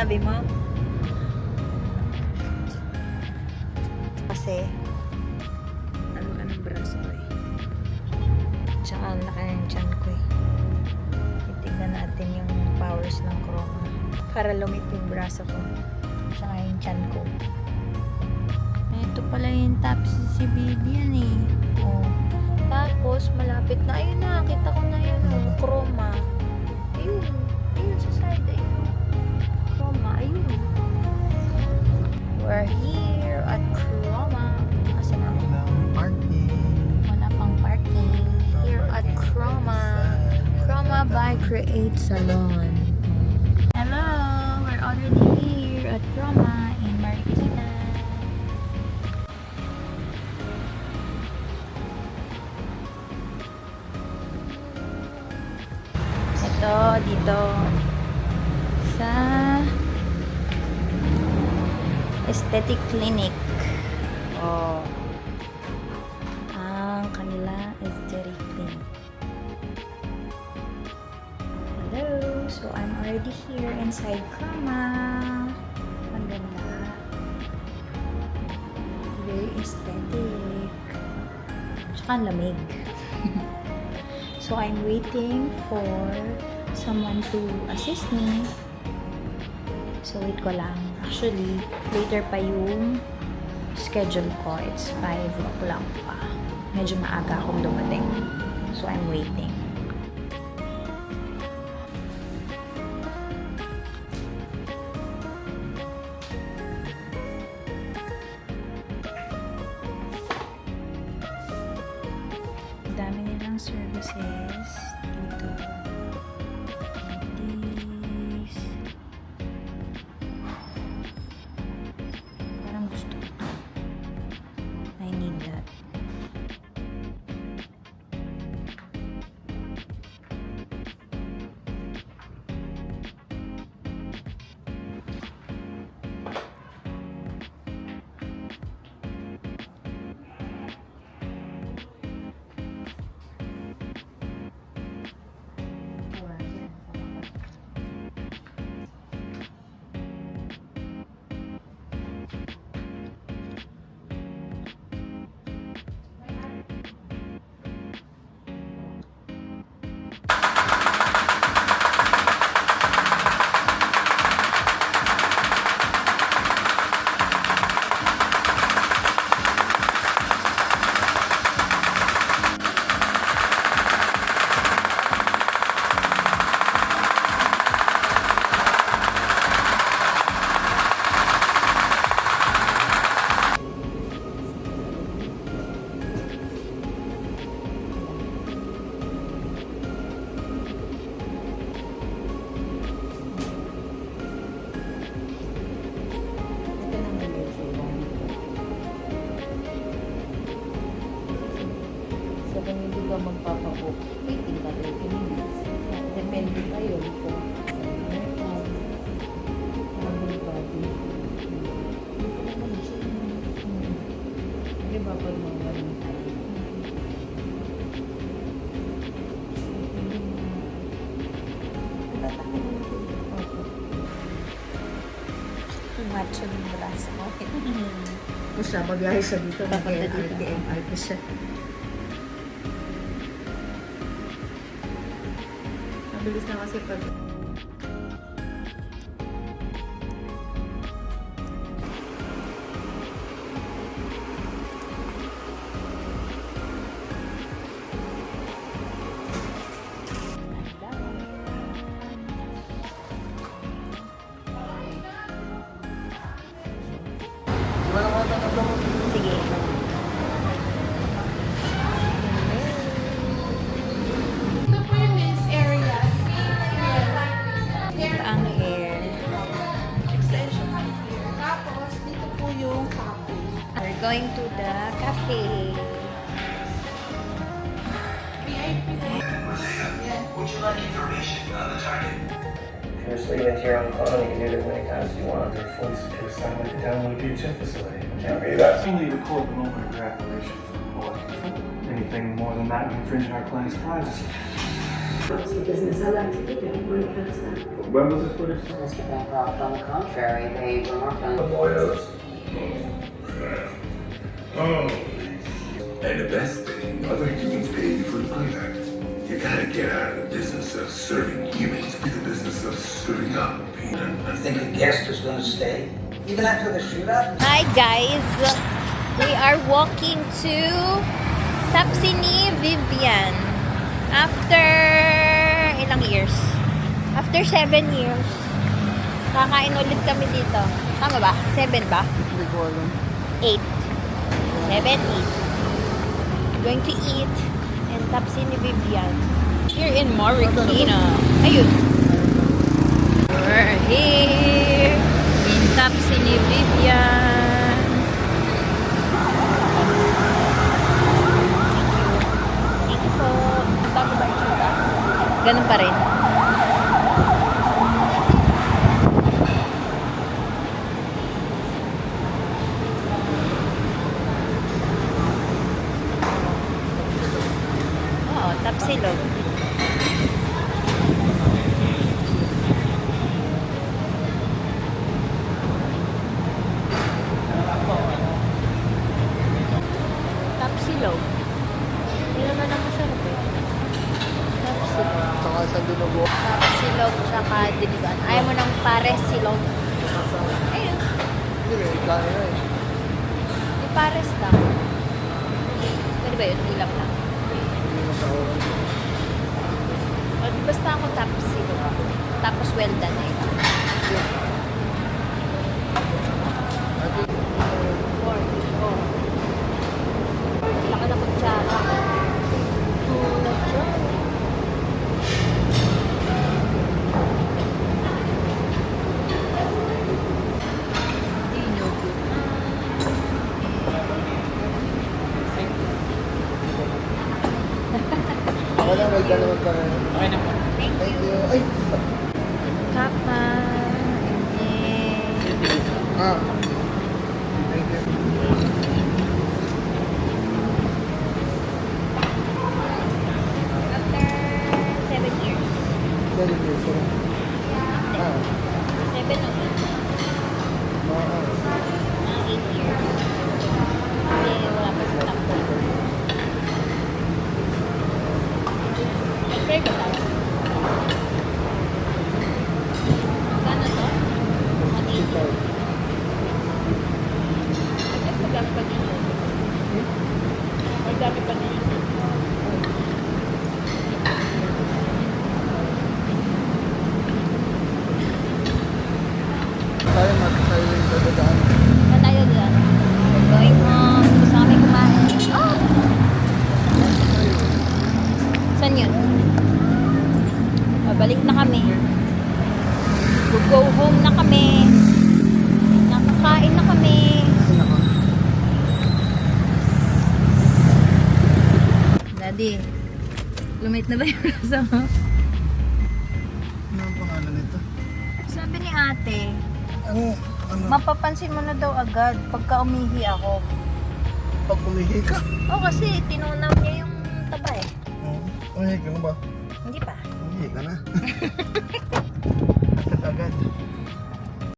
sabi mo? Kasi, ano ka ng braso eh. Tsaka ang laki ng tiyan ko eh. Titignan natin yung powers ng chroma. Para lumit yung braso ko. Tsaka yung tiyan ko. Ito pala yung top sensibility eh. Oh. Tapos, malapit na. Ayun na, kita ko na yun. Oh, chroma. Ayun. Ayun sa side. Ayun. Chroma. Ayun. We're here at Chroma. Asa na? Wala pang parking. Here at Chroma. Chroma by Create Salon. Hello! We're already here at Chroma in Marikina. Ito, dito. Sa Aesthetic Clinic. Oh. Ang kanila Aesthetic Clinic. Hello. So, I'm already here inside Chroma. Ang ganda. Very aesthetic. Tsaka ang lamig. So, I'm waiting for someone to assist me. So, wait ko lang. Actually, later pa yung schedule ko. It's 5 o'clock pa. Medyo maaga akong dumating. So, I'm waiting. Dami nilang services dito. This. Parang gusto ko to. I need that. Kung hindi ka magpapabook, waiting ka 30 minutes. Depende kayo kung ang body. Hindi ba pag mga Macho yung braso ko. Kung siya, magbiyahe siya dito. Papunta dito. DMR ko siya. Mabilis na kasi pag... Sige. Ito po yung men's area. Ito ang hair. Extension here. Tapos, dito po yung cafe. We're going to the cafe. VIP. Would you like information on the target? If you're sleeping into your own phone, you can do it as many times as you want. They're fully secure satellite to download VHF facility. Can't be that. Only record the moment of your activation for quality control. Anything more than that would infringe our client's privacy. When was this footage? Mr. Bancroft, on the contrary, they were more fun. Oh. And the best thing, other humans pay you for the product. You gotta get out of the business of serving humans to the business of serving up people. You think a guest is going to stay? Even after the shootout? Hi guys! We are walking to Tapsini Vivian. After ilang years? After 7 years. Kakain ulit kami dito. Tama ba? 7 ba? Hindi ko alam. 8. 7, 8. Going to eat in Tapsini Vivian. Here in Marikina. Ayun. We're here in Tapsini Vivian. Thank you po. Bago ba itsura? Ganun pa rin. Oo, Tapsilog. Tapsilog. Hindi naman ang masarap eh. Tapsilog. Saka sa dinugo. Tapsilog tsaka dinigan. Ayaw mo ng pares silog. Ayun. Hindi, may kaya na eh. Di pares lang. Pwede ba yun? Ulam lang. Hindi mo sa oras. Basta ako tapsilog. Tapos well done eh. Laka na kutsara. Ako lang, may dalawa pa rin. Thank Thank you. you. Ay! Kapa. And Ah. Thank you. after 7 years. Very good, sir. Ah. 7 o 8. Ah. 8 years. Kasi wala pa sa takbo. Nag-pray ba tayo? Gano'n to? 180. Magdami pa din yun. Magdami pa din yun. Tayo tayo yung dadaan. Na tayo doon. We're going home. Gusto kami kumain. Oh! Saan yun? Babalik na kami. Go home na kami. Nakakain na kami. Daddy, lumit na ba yung rasa mo? Ano ang pangalan nito? Sabi ni ate, Ano? mapapansin mo na daw agad pagka umihi ako. Pag umihi ka? Oh, kasi tinunaw niya yung taba eh. Umihi ka na ba? Hindi pa. Umihi ka na.